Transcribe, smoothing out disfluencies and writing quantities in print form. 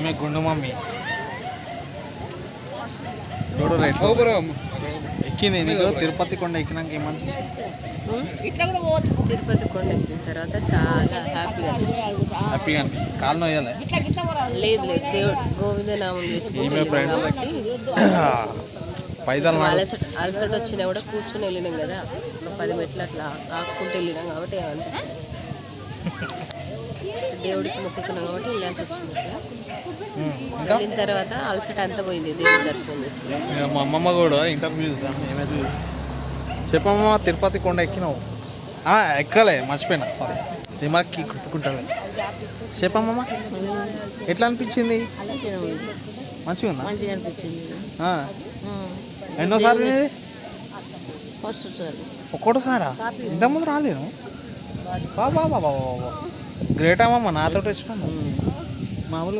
ఈమె గుండు మమ్మీ చూడు ఎక్కింది నీకు తిరుపతి కొండ ఎక్కినాక ఏమనిపిస్తుంది? తిరుపతి కొండ ఎక్కిన తర్వాత చాలా హ్యాపీగా హ్యాపీగా అనిపిస్తుంది. కాలు నొయ్యాలి లేదు లేదు దేవుడు గోవిందనామం చేసుకుంటే కాబట్టి పైదల్ అలసట వచ్చినా కూడా కూర్చొని వెళ్ళినాం కదా, ఒక 10 మెట్లు అట్లా ఆక్కుంటూ వెళ్ళినాం కాబట్టి ఏమనిపించలేదు. దేవుడికి మొక్కుకున్నాం కాబట్టి వెళ్ళాల్సి వచ్చింది. వెళ్ళిన తర్వాత అలసట అంతా పోయింది దేవుడి దర్శనం చేసుకున్నాం. మా అమ్మమ్మ కూడా ఇంటర్వ్యూ చూసాను. ఏమైతే చెప్పమ్మా తిరుపతి కొండ ఎక్కినావు? ఎక్కలే, మర్చిపోయినా, సారీ, దిమాక్కి గుర్తుకుంటాను. చెప్పమ్మమ్మ ఎట్లా అనిపించింది? మంచిగా ఉందా? మంచిగా అనిపించింది. ఎన్నోసార్లు? First sir. ఒక్కటోసారా? ఇంతకుముందు రాలేను. బాబా బాబా బాబా గ్రేట్ అమ్మమ్మ, నాతో వచ్చినాను మామూలు.